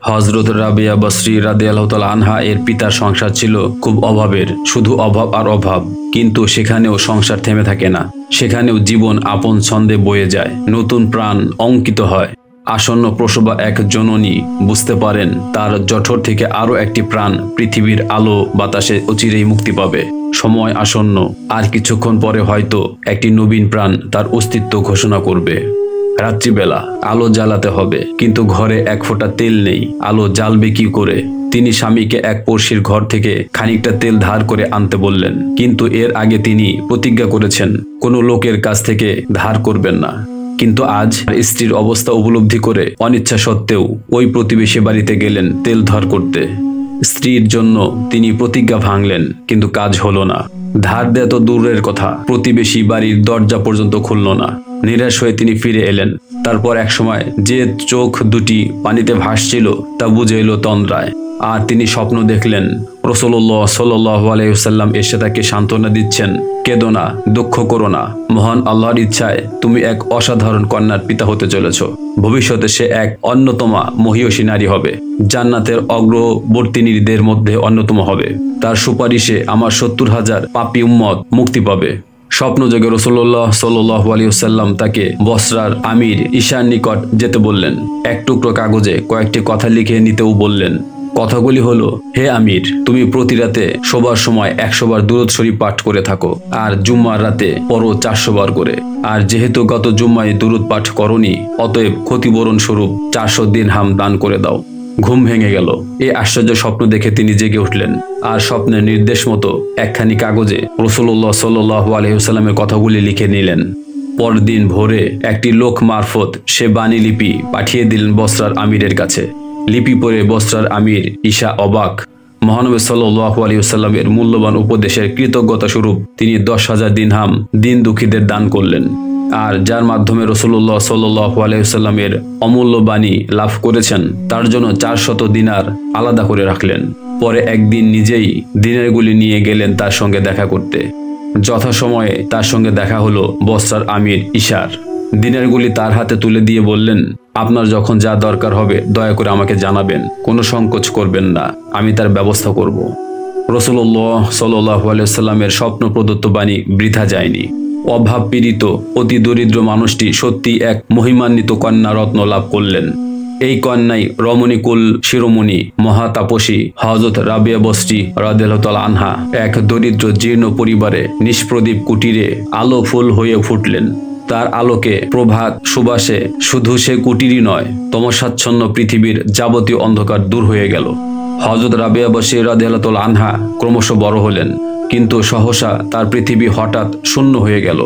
হযরত রাবিয়া বসরি রাদিয়াল্লাহু তাআলা আনহা এর পিতার সংসার ছিল খুব অভাবের, শুধু অভাব আর অভাব। কিন্তু সেখানেও সংসার থেমে থাকে না, সেখানেও জীবন আপন ছন্দে বয়ে যায়, নতুন প্রাণ অঙ্কিত হয়। আসন্ন প্রসবা এক জননী বুঝতে পারেন তার জঠর থেকে আরো একটি প্রাণ পৃথিবীর আলো বাতাসে অচিরেই মুক্তি পাবে। সময় আসন্ন, আর কিছুক্ষণ পরে হয়তো একটি নবীন প্রাণ তার অস্তিত্ব ঘোষণা করবে। রাত্রিবেলা আলো জ্বালাতে হবে, কিন্তু ঘরে এক ফোঁটা তেল নেই। আলো জ্বালবে কি করে? তিনি স্বামীকে এক পড়শির ঘর থেকে খানিকটা তেল ধার করে আনতে বললেন, কিন্তু এর আগে তিনি প্রতিজ্ঞা করেছেন কোনো লোকের কাছ থেকে ধার করবেন না। কিন্তু আজ স্ত্রীর অবস্থা উপলব্ধি করে অনিচ্ছা সত্ত্বেও ওই প্রতিবেশী বাড়িতে গেলেন তেল ধার করতে। স্ত্রীর জন্য তিনি প্রতিজ্ঞা ভাঙলেন, কিন্তু কাজ হলো না। ধার দেয়া তো দূরের কথা, প্রতিবেশী বাড়ির দরজা পর্যন্ত খুলল না। নিরাশ হয়ে তিনি ফিরে এলেন। তারপর একসময় যে চোখ দুটি পানিতে ভাসছিল তা বুঝে এলো তন্দ্রায়। আর তিনি স্বপ্ন দেখলেন রাসূলুল্লাহ সাল্লাল্লাহু আলাইহি ওয়াসাল্লাম এসে তাকে সান্ত্বনা দিচ্ছেন, কেঁদো না, দুঃখ করো না। মহান আল্লাহর ইচ্ছায় তুমি এক অসাধারণ কন্যার পিতা হতে চলেছ। ভবিষ্যতে সে এক অন্যতমা মহিয়সী নারী হবে, জান্নাতের অগ্রবর্তিনীদের মধ্যে অন্যতম হবে। তার সুপারিশে আমার ৭০,০০০ পাপী উম্মত মুক্তি পাবে। স্বপ্নযোগে রাসূলুল্লাহ সাল্লাল্লাহু আলাইহি ওয়াসাল্লাম তাকে বসরার আমির ঈশার নিকট যেতে বললেন। এক টুকরো কাগজে কয়েকটি কথা লিখে নিতেও বললেন। কথাগুলি হলো, হে আমির, তুমি প্রতি রাতে শোবার সময় ১০০ বার দুরূদ শরীফ পাঠ করে থাকো, আর জুম্মার রাতে পড়ো ৪০০ বার করে। আর যেহেতু গত জুম্মায় দুরূদ পাঠ করনি, অতএব ক্ষতিপূরণ স্বরূপ ৪০০ দিরহাম দান করে দাও। ঘুম ভেঙে গেল। এই আশ্চর্য স্বপ্ন দেখে তিনি জেগে উঠলেন, আর স্বপ্নের নির্দেশ মতো একখানি কাগজে রাসূলুল্লাহ সাল্লাল্লাহু আলাইহি ওয়াসাল্লামের কথাগুলি লিখে নিলেন। পরদিন ভোরে একটি লোক মারফত সে বাণী লিপি পাঠিয়ে দিলেন বসরার আমিরের কাছে। লিপি পড়ে বসরার আমির ঈশা অবাক। মহানবী সাল্লাল্লাহু আলাইহি ওয়াসাল্লামের মূল্যবান উপদেশের কৃতজ্ঞতা স্বরূপ তিনি ১০,০০০ দিরহাম দিন দুঃখীদের দান করলেন। আর যার মাধ্যমে রাসূলুল্লাহ সাল্লাল্লাহু আলাইহি ওয়াসাল্লামের অমূল্য বাণী লাভ করেছেন তার জন্য ৪০০ দিনার আলাদা করে রাখলেন। পরে একদিন নিজেই দিনারগুলি নিয়ে গেলেন তার সঙ্গে দেখা করতে। যথাসময়ে তার সঙ্গে দেখা হলো বসরার আমির ঈশার। দিনারগুলি তার হাতে তুলে দিয়ে বললেন, আপনার যখন যা দরকার হবে দয়া করে আমাকে জানাবেন, কোনো সংকোচ করবেন না, আমি তার ব্যবস্থা করব। রাসূলুল্লাহ সাল্লাল্লাহু আলাইহি ওয়াসাল্লামের স্বপ্ন প্রদত্ত বাণী বৃথা যায়নি। অভাব পীড়িত অতি দরিদ্র মানুষটি সত্যি এক মহিমান্বিত কন্যা রত্ন লাভ করলেন। এই কন্যাই রমণীকুল শিরোমণি মহাতাপসী হযরত রাবিয়া বসরি রাদিয়াল্লাহু তাআলা আনহা এক দরিদ্র জীর্ণ পরিবারে নিষ্প্রদীপ কুটিরে আলো ফুল হয়ে ফুটলেন। তার আলোকে প্রভাত সুবাসে শুধু সে কুটিরই নয়, তমসাচ্ছন্ন পৃথিবীর যাবতীয় অন্ধকার দূর হয়ে গেল। হযরত রাবিয়া বসরি রাদিয়াল্লাহু তাআলা আনহা ক্রমশ বড় হলেন, কিন্তু সহসা তার পৃথিবী হঠাৎ শূন্য হয়ে গেল।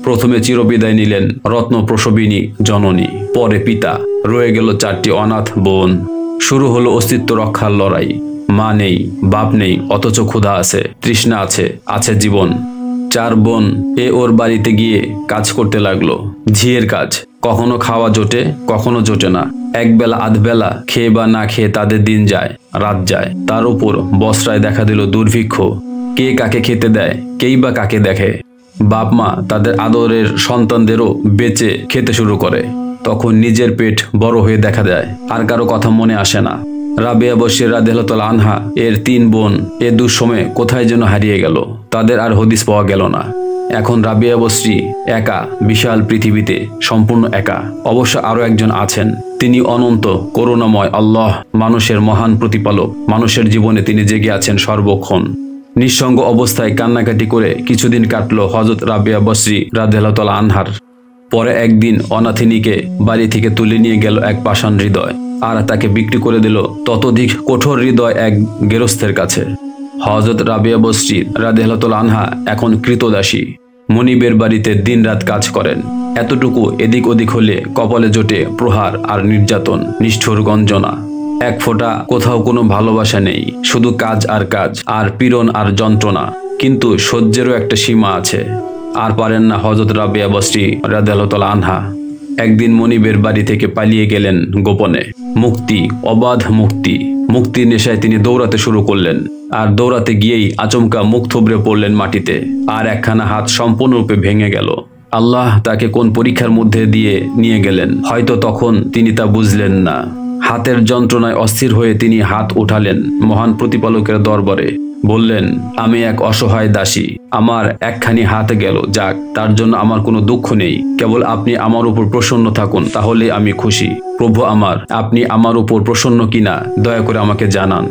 প্রথমে চিরবিদায় নিলেন রত্ন প্রসবিনী জননী, পরে পিতা, রয়ে গেল ৪টি অনাথ বোন। শুরু হলো অস্তিত্ব রক্ষার লড়াই। মা নেই, বাপ নেই, অথচ ক্ষুধা আছে, তৃষ্ণা আছে, আছে জীবন। ৪ বোন ওর বাড়িতে গিয়ে কাজ করতে লাগলো, ঝিয়ের কাজ। কখনো খাওয়া জোটে, কখনো জোটে না। একবেলা আধবেলা খেয়ে বা না খেয়ে তাদের দিন যায়, রাত যায়। তার উপর বসরায় দেখা দিল দুর্ভিক্ষ। কে কাকে খেতে দেয়, কেই বা কাকে দেখে। বাপ মা তাদের আদরের সন্তানদেরও বেঁচে খেতে শুরু করে। তখন নিজের পেট বড় হয়ে দেখা দেয়, আর কারো কথা মনে আসে না। রাবিয়া বসরি রাদিয়াল্লাহু তাআলা আনহা এর ৩ বোন দুঃসময়ে কোথায় যেন হারিয়ে গেল, তাদের আর হদিস পাওয়া গেল না। এখন রাবিয়া বসরি একা বিশাল পৃথিবীতে, সম্পূর্ণ একা। অবশ্য আরো একজন আছেন, তিনি অনন্ত করুণাময় আল্লাহ, মানুষের মহান প্রতিপালক। মানুষের জীবনে তিনি জেগে আছেন সর্বক্ষণ। নিঃসঙ্গ অবস্থায় কান্নাকাটি করে কিছুদিন কাটলো হযরত রাবিয়া বসরি রাদিয়াল্লাহু তাআলা আনহার। পরে একদিন অনাথিনীকে বাড়ি থেকে তুলে নিয়ে গেল এক পাষাণ হৃদয়, আর তাকে বিক্রি করে দিল ততোধিক কঠোর হৃদয় এক গেরস্থের কাছে। হযরত রাবিয়া বসরি রাদিয়াল্লাহু তাআলা আনহা এখন কৃতদাসী, মনিবের বাড়িতে দিনরাত কাজ করেন। এতটুকু এদিক ওদিক হলে কপালে জোটে প্রহার আর নির্যাতন, নিষ্ঠুর গঞ্জনা। এক ফোঁটা কোথাও কোনো ভালোবাসা নেই, শুধু কাজ আর কাজ, আর পীড়ন আর যন্ত্রণা। কিন্তু সহ্যেরও একটা সীমা আছে। আর পারেন না হযরত রাবিয়া বসরি রাদিয়াল্লাহু তাআলা আনহা। একদিন মনিবের বাড়ি থেকে পালিয়ে গেলেন গোপনে। মুক্তি, অবাধ মুক্তি। মুক্তির নেশায় তিনি দৌড়াতে শুরু করলেন, আর দৌড়াতে গিয়েই আচমকা মুখ থুবড়ে পড়লেন মাটিতে, আর একখানা হাত সম্পূর্ণরূপে ভেঙে গেল। আল্লাহ তাকে কোন পরীক্ষার মধ্যে দিয়ে নিয়ে গেলেন, হয়তো তখন তিনি তা বুঝলেন না। হাতের যন্ত্রণায় অস্থির হয়ে তিনি হাত উঠালেন মহান প্রতিপালকের দরবারে। বললেন, আমি এক অসহায় দাসী, আমার একখানি হাত গেল, যাক, তার জন্য আমার কোনো দুঃখ নেই। কেবল আপনি আমার উপর প্রসন্ন থাকুন, তাহলে আমি খুশি। প্রভু আমার, আপনি আমার উপর প্রসন্ন কিনা দয়া করে আমাকে জানান।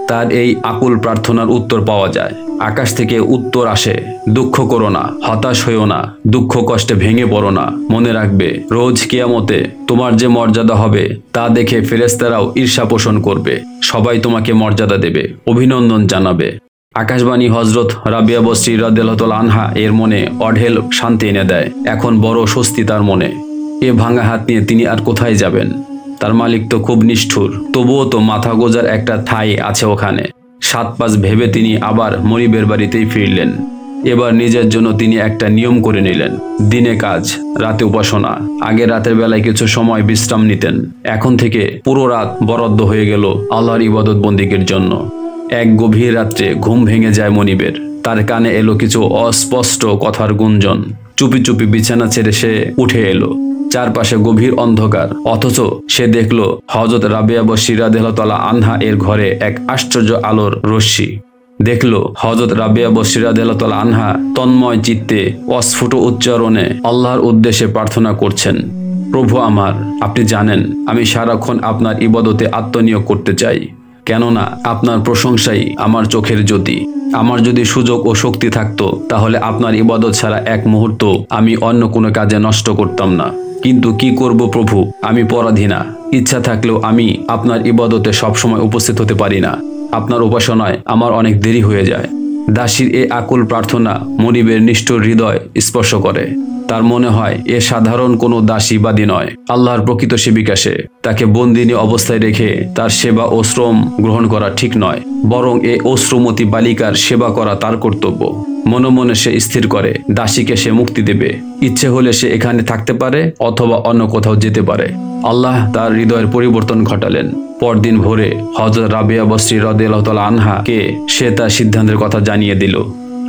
তার এই আকুল প্রার্থনার উত্তর পাওয়া যায়। আকাশ থেকে উত্তর আসে, দুঃখ করো না, হতাশ হইও না, দুঃখ কষ্টে ভেঙে পড়ো না। মনে রাখবে, রোজ কিয়ামতে তোমার যে মর্যাদা হবে তা দেখে ফেরেশতারাও ঈর্ষা পোষণ করবে। সবাই তোমাকে মর্যাদা দেবে, অভিনন্দন জানাবে। আকাশবাণী হযরত রাবিয়া বসরি রাদিয়াল্লাহু তাআলা আনহা এর মনে অঢেল শান্তি এনে দেয়। এখন বড় স্বস্তি তার মনে। এ ভাঙা হাত নিয়ে তিনি আর কোথায় যাবেন? তার মালিক তো খুব নিষ্ঠুর, তবুও তো মাথা গোজার একটা ঠাঁই আছে ওখানে। 7-5 ভেবে তিনি আবার মনিবের বাড়িতেই ফিরলেন। এবার নিজের জন্য তিনি একটা নিয়ম করে নিলেন। দিনে কাজ, রাতে উপাসনা। আগে রাতের বেলায় কিছু সময় বিশ্রাম নিতেন, এখন থেকে পুরো রাত বরাদ্দ হয়ে গেল আল্লাহর ইবাদত বন্দিগির জন্য। এক গভীর রাত্রে ঘুম ভেঙে যায় মনিবের। তার কানে এলো কিছু অস্পষ্ট কথার গুঞ্জন। চুপি চুপি বিছানা ছেড়ে সে উঠে এলো। চারপাশে গভীর অন্ধকার, অথচ সে দেখল হযরত রাবিয়া বসরি রাদিয়াল্লাহু তাআলা আনহা এর ঘরে এক আশ্চর্য আলোর রশ্মি। দেখল হযরত রাবিয়া বসরি রাদিয়াল্লাহু তাআলা আনহা তন্ময় চিত্তে অস্ফুট উচ্চারণে আল্লাহর উদ্দেশ্যে প্রার্থনা করছেন। প্রভু আমার, আপনি জানেন আমি সারাক্ষণ আপনার ইবাদতে আত্মনিয়োগ করতে চাই, কেননা আপনার প্রশংসাই আমার চোখের জ্যোতি। আমার যদি সুযোগ ও শক্তি থাকতো তাহলে আপনার ইবাদত ছাড়া এক মুহূর্ত আমি অন্য কোনো কাজে নষ্ট করতাম না। কিন্তু কি করব প্রভু, আমি পরাধীনা। ইচ্ছা থাকলেও আমি আপনার ইবাদতে সবসময় উপস্থিত হতে পারি না। আপনার উপাসনায় আমার অনেক দেরি হয়ে যায়। দাসীর এ আকুল প্রার্থনা মনিবের নিষ্ঠুর হৃদয় স্পর্শ করে। তার মনে হয় এ সাধারণ কোনো দাসীবাদী নয়, আল্লাহর প্রকৃত সেবিকা সে। তাকে বন্দিনী অবস্থায় রেখে তার সেবা ও শ্রম গ্রহণ করা ঠিক নয়, বরং এ অশ্রুমতী বালিকার সেবা করা তার কর্তব্য। মনে মনে সে স্থির করে দাসীকে সে মুক্তি দেবে। ইচ্ছে হলে সে এখানে থাকতে পারে অথবা অন্য কোথাও যেতে পারে। আল্লাহ তার হৃদয়ের পরিবর্তন ঘটালেন। পরদিন ভোরে হযরত রাবিয়া বসরি রাদিয়াল্লাহু তাআলা আনহাকে সে তার সিদ্ধান্তের কথা জানিয়ে দিল।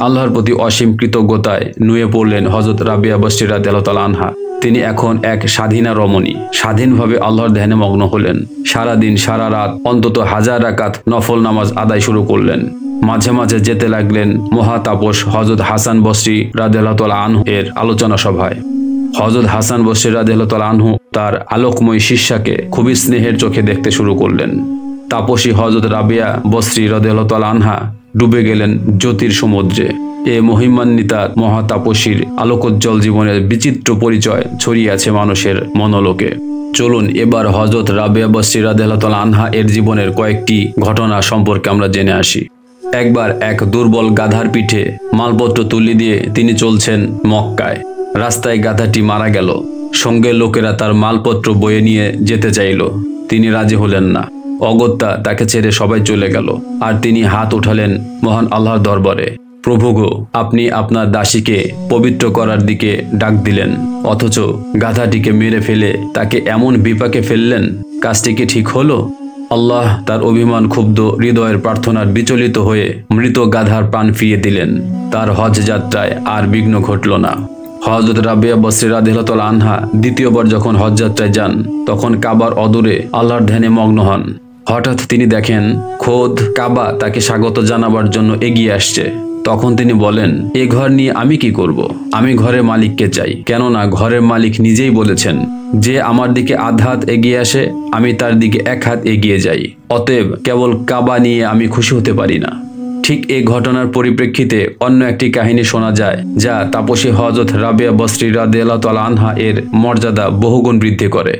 আল্লাহর প্রতি অসীম কৃতজ্ঞতায় নুয়ে পড়লেন হযরত রাবিয়া বসরি রাদিয়াল্লাহু তাআলা আনহা। তিনি এখন এক স্বাধীনা রমণী, স্বাধীনভাবে আল্লাহর ধ্যানে মগ্ন হলেন। সারা দিন সারা রাত অন্তত 1000 রাকাত নফল নামাজ আদায় শুরু করলেন। মাঝে মাঝে যেতে লাগলেন মহাতাপস হযরত হাসান বসরি রাদিয়াল্লাহু তাআলা আনহু এর আলোচনা সভায়। হযরত হাসান বসরি রাদিয়াল্লাহু তাআলা আনহু তার আলোকময় শিষ্যাকে খুবই স্নেহের চোখে দেখতে শুরু করলেন। তাপসী হযরত রাবিয়া বসরি রাদিয়াল্লাহু তাআলা আনহা ডুবে গেলেন জ্যোতির সমুদ্রে। এ মহিমান্বিতা মহাতাপসীর আলোকোজ্জ্বল জীবনের বিচিত্র পরিচয় ছড়িয়ে আছে মানুষের মনোলোকে। চলুন এবার হযরত রাবিয়া বসরি রাদিয়াল্লাহু তাআলা আনহা এর জীবনের কয়েকটি ঘটনা সম্পর্কে আমরা জেনে আসি। একবার এক দুর্বল গাধার পিঠে মালপত্র তুলে দিয়ে তিনি চলছেন মক্কায়। রাস্তায় গাধাটি মারা গেল। সঙ্গে লোকেরা তার মালপত্র বয়ে নিয়ে যেতে চাইল, তিনি রাজি হলেন না। অগত্যা তাকে ছেড়ে সবাই চলে গেল। আর তিনি হাত উঠালেন মহান আল্লাহর দরবারে। প্রভু গো, আপনি আপনার দাসীকে পবিত্র করার দিকে ডাক দিলেন, অথচ গাধাটিকে মেরে ফেলে তাকে এমন বিপাকে ফেললেন। কাজটি কি ঠিক হলো? আল্লাহ তার অভিমান ক্ষুব্ধ হৃদয়ের প্রার্থনার বিচলিত হয়ে মৃত গাধার প্রাণ ফিরিয়ে দিলেন। তার হজ যাত্রায় আর বিঘ্ন ঘটল না। হযরত রাবিয়া বসরি রাদিয়াল্লাহু তাআলা আনহা দ্বিতীয়বার যখন হজ যাত্রায় যান, তখন কাবার অদূরে আল্লাহর ধ্যানে মগ্ন হন। হঠাৎ তিনি দেখেন খোদ কাবা তাকে স্বাগত জানাবার জন্য এগিয়ে আসছে। তখন তিনি বলেন, এ ঘর নিয়ে আমি কি করব? আমি ঘরের মালিককে চাই, কেননা ঘরের মালিক নিজেই বলেছেন, যে আমার দিকে আধ হাত এগিয়ে আসে আমি তার দিকে 1 হাত এগিয়ে যাই। অতএব কেবল কাবা নিয়ে আমি খুশি হতে পারি না। ঠিক এই ঘটনার পরিপ্রেক্ষিতে অন্য একটি কাহিনী শোনা যায়, যা তাপসী হযরত রাবিয়া বসরি রাদিয়াল্লাহু তাআলা আনহা এর মর্যাদা বহুগুণ বৃদ্ধি করে।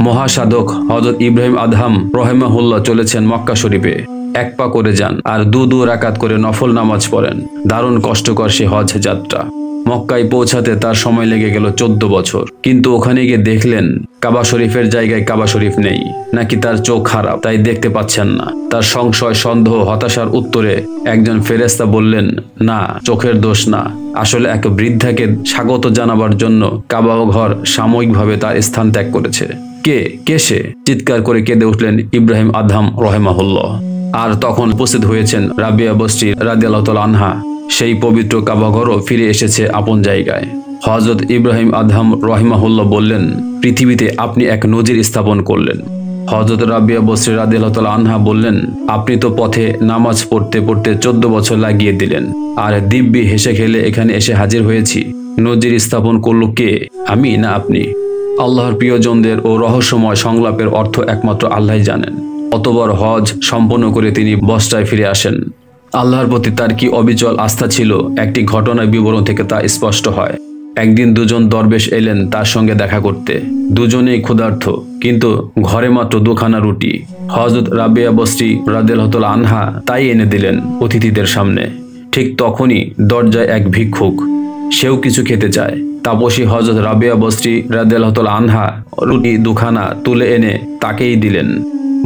মহাসাধক হযরত ইব্রাহিম আদহাম রাহিমাহুল্লাহ চলেছেন মক্কা শরীফে। 1 পা করে যান আর 2 রাকাত করে নফল নামাজ পড়েন। দারুণ কষ্টকর সে হজ যাত্রা। মক্কায় পৌঁছাতে তার সময় লেগে গেল 14 বছর। কিন্তু ওখানে গিয়ে দেখলেন কাবা শরীফের জায়গায় কাবা শরীফ নেই। নাকি তার চোখ খারাপ তাই দেখতে পাচ্ছেন না? তার সংশয়, সন্দেহ, হতাশার উত্তরে একজন ফেরেশতা বললেন, না, চোখের দোষ না, আসলে এক বৃদ্ধাকে স্বাগত জানাবার জন্য কাবা ঘর সাময়িকভাবে তার স্থান ত্যাগ করেছে। কে সে? চিৎকার করে কেঁদে উঠলেন ইব্রাহিম আদহাম রাহিমাহুল্লাহ। আর তখন উপস্থিত হয়েছেন রাবিয়া বসরি রাদিয়াল্লাহু তাআলা আনহা। সেই পবিত্র কাবাঘরও ফিরে এসেছে আপন জায়গায়। হযরত ইব্রাহিম আদহাম রাহিমাহুল্লাহ বললেন, পৃথিবীতে আপনি এক নজির স্থাপন করলেন। হযরত রাবিয়া বসরি রাদিয়াল্লাহু তাআলা আনহা বললেন, আপনি তো পথে নামাজ পড়তে পড়তে 14 বছর লাগিয়ে দিলেন, আর দিব্যি হেসে খেলে এখানে এসে হাজির হয়েছি। নজির স্থাপন করলো কে, আমি না আপনি? আল্লাহর প্রিয়জনদের ও রহস্যময় সংলাপের অর্থ একমাত্র আল্লাহই জানেন। অতবার হজ সম্পন্ন করে তিনি বসরায় ফিরে আসেন। আল্লাহর প্রতি তার কি অবিচল আস্থা ছিল, একটি ঘটনার বিবরণ থেকে তা স্পষ্ট হয়। একদিন দুজন দরবেশ এলেন তার সঙ্গে দেখা করতে। দুজনেই ক্ষুধার্ত, কিন্তু ঘরে মাত্র 2খানা রুটি। হযরত রাবিয়া বসরি রাদিয়াল্লাহু তাআলা আনহা তাই এনে দিলেন অতিথিদের সামনে। ঠিক তখনই দরজায় এক ভিক্ষুক, সেও কিছু খেতে চায়। তাপসী হযরত রাবিয়া বসরি রাদিয়াল্লাহু তাআলা আনহা রুটি 2খানা তুলে এনে তাকেই দিলেন।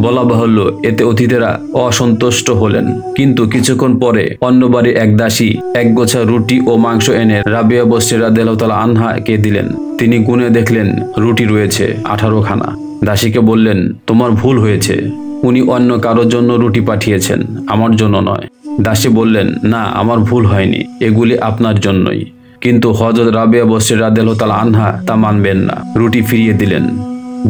বলা বাহুল্য, এতে অতিথিরা অসন্তুষ্ট হলেন। কিন্তু কিছুক্ষণ পরে অন্য বাড়ির এক দাসী এক গোছা রুটি ও মাংস এনে রাবিয়া বসরি রাদিয়াল্লাহু তাআলা আনহাকে দিলেন। তিনি গুনে দেখলেন রুটি রয়েছে 18খানা। দাসীকে বললেন, তোমার ভুল হয়েছে, উনি অন্য কারোর জন্য রুটি পাঠিয়েছেন, আমার জন্য নয়। দাসী বললেন, না, আমার ভুল হয়নি, এগুলি আপনার জন্যই। কিন্তু হযরত রাবিয়া বসরি রাদিয়াল্লাহু তাআলা আনহা তা মানবেন না, রুটি ফিরিয়ে দিলেন।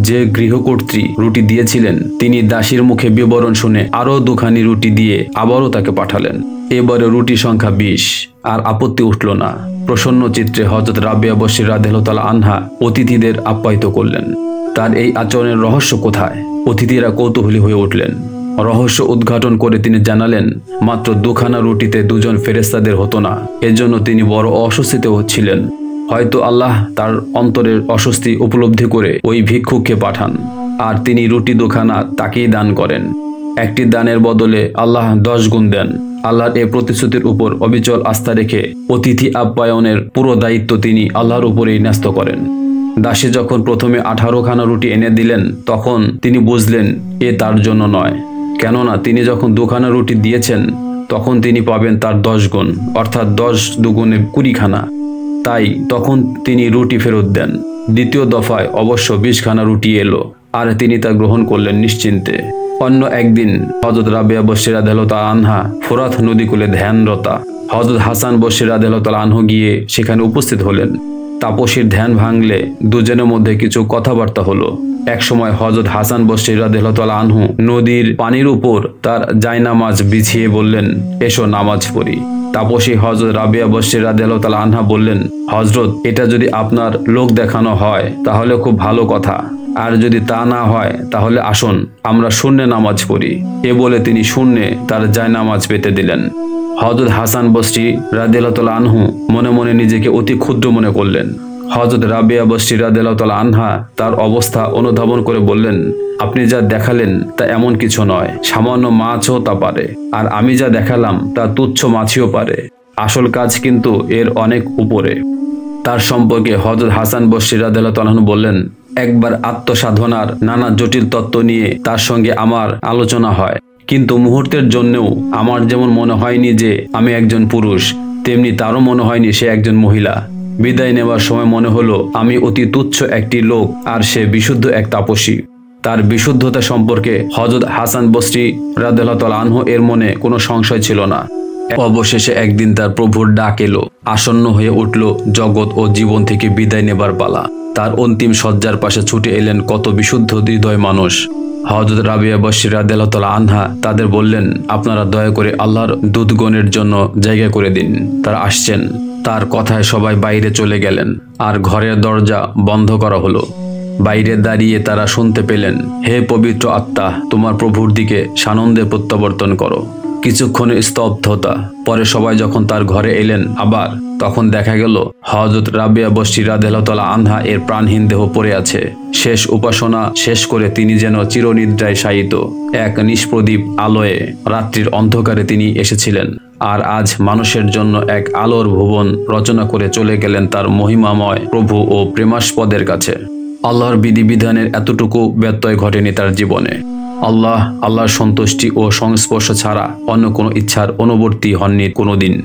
যে গৃহকর্ত্রী রুটি দিয়েছিলেন তিনি দাসীর মুখে বিবরণ শুনে আরও 2খানি রুটি দিয়ে আবারও তাকে পাঠালেন। এবারে রুটি সংখ্যা 20। আর আপত্তি উঠল না। প্রসন্ন চিত্রে হযরত রাবিয়া বসরি রাদিয়াল্লাহু তাআলা আনহা অতিথিদের আপ্যায়িত করলেন। তার এই আচরণের রহস্য কোথায়? অতিথিরা কৌতূহলী হয়ে উঠলেন। রহস্য উদ্ঘাটন করে তিনি জানালেন, মাত্র 2খানা রুটিতে 2জন ফেরেশতাদের হতো না। এজন্য তিনি বড় অস্বস্তিতে ছিলেন। হয়তো আল্লাহ তার অন্তরের অস্বস্তি উপলব্ধি করে ওই ভিক্ষুককে পাঠান, আর তিনি রুটি 2খানা তাকেই দান করেন। একটি দানের বদলে আল্লাহ 10 গুণ দেন। আল্লাহর এই প্রতিশ্রুতির উপর অবিচল আস্থা রেখে অতিথি আপ্যায়নের পুরো দায়িত্ব তিনি আল্লাহর উপরেই ন্যস্ত করেন। দাসী যখন প্রথমে 18খানা রুটি এনে দিলেন, তখন তিনি বুঝলেন এ তার জন্য নয়। কেননা তিনি যখন 2খানা রুটি দিয়েছেন, তখন তিনি পাবেন তার 10 গুণ, অর্থাৎ 10 দুগুণে 20খানা। তাই তখন তিনি রুটি ফেরত দেন। দ্বিতীয় দফায় অবশ্য 20খানা রুটি এলো, আর তিনি তা গ্রহণ করলেন নিশ্চিন্তে। অন্য একদিন হযরত রাবিয়া বসরি রাদিয়াল্লাহু তাআলা আনহা ফোরাত নদীকূলে ধ্যানরতা। হযরত হাসান বসরি রাদিয়াল্লাহু তাআলা আনহু গিয়ে সেখানে উপস্থিত হলেন। তাপসীর ধ্যান ভাঙলে দুজনের মধ্যে কিছু কথাবার্তা হলো। একসময় হযরত হাসান বসরি রাদিয়াল্লাহু তাআলা আনহু নদীর পানির উপর তার জায়নামাজ বিছিয়ে বললেন, এসো নামাজ পড়ি। তাপসী হযরত রাবিয়া বসরি রাদিয়াল্লাহু তাআলা আনহা বললেন, হযরত, এটা যদি আপনার লোক দেখানো হয় তাহলে খুব ভালো কথা, আর যদি তা না হয় তাহলে আসুন আমরা শূন্যে নামাজ পড়ি। এ বলে তিনি শূন্যে তার জায়নামাজ পেতে দিলেন। হযরত হাসান বসরি রাদিয়াল্লাহু তাআলা আনহু মনে মনে নিজেকে অতি ক্ষুদ্র মনে করলেন। হযরত রাবিয়া বসরি রাদিয়াল্লাহু তাআলা আনহা তার অবস্থা অনুধাবন করে বললেন, আপনি যা দেখালেন তা এমন কিছু নয়, সামান্য মাছও তা পারে, আর আমি যা দেখালাম তা তুচ্ছ মাছিও পারে। আসল কাজ কিন্তু এর অনেক উপরে। তার সম্পর্কে হযরত হাসান বসরি রাদিয়াল্লাহু তাআলা আনহু বললেন, একবার আত্মসাধনার নানা জটিল তত্ত্ব নিয়ে তার সঙ্গে আমার আলোচনা হয়, কিন্তু মুহূর্তের জন্যও আমার যেমন মনে হয়নি যে আমি একজন পুরুষ, তেমনি তারও মনে হয়নি সে একজন মহিলা। বিদায় নেওয়ার সময় মনে হলো আমি অতি তুচ্ছ একটি লোক, আর সে বিশুদ্ধ এক তাপসী। তার বিশুদ্ধতা সম্পর্কে হযরত হাসান বসরি রাদিয়াল্লাহু তাআলা আনহু এর মনে কোনো সংশয় ছিল না। অবশেষে একদিন তার প্রভুর ডাক এলো। আসন্ন হয়ে উঠল জগৎ ও জীবন থেকে বিদায় নেবার পালা। তার অন্তিম শয্যার পাশে ছুটে এলেন কত বিশুদ্ধ হৃদয় মানুষ। হযরত রাবিয়া বসরি রাদিয়াল্লাহু তাআলা আনহা তাদের বললেন, আপনারা দয়া করে আল্লাহর দূতগণের জন্য জায়গা করে দিন, তারা আসছেন। তার কথায় সবাই বাইরে চলে গেলেন, আর ঘরের দরজা বন্ধ করা হলো। বাইরে দাঁড়িয়ে তারা শুনতে পেলেন, হে পবিত্র আত্মা, তোমার প্রভুর দিকে সানন্দে প্রত্যাবর্তন করো। কিছুক্ষণের স্তব্ধতা পরে সবাই যখন তার ঘরে এলেন আবার, তখন দেখা গেল হযরত রাবিয়া বসরি রাদিয়াল্লাহু তাআলা আনহা এর প্রাণহীন দেহ পড়ে আছে। শেষ উপাসনা শেষ করে তিনি যেন চিরনিদ্রায় শায়িত। এক নিষ্প্রদীপ আলোয় রাত্রির অন্ধকারে তিনি এসেছিলেন, আর আজ মানুষের জন্য এক আলোর ভুবন রচনা করে চলে গেলেন তার মহিমাময় প্রভু ও প্রেমাস্পদের কাছে। আল্লাহর বিধিবিধানের এতটুকু ব্যত্যয় ঘটেনি তার জীবনে। আল্লাহর সন্তুষ্টি ও সংস্পর্শ ছাড়া অন্য কোনো ইচ্ছার অনুবর্তী হননি কোনোদিন।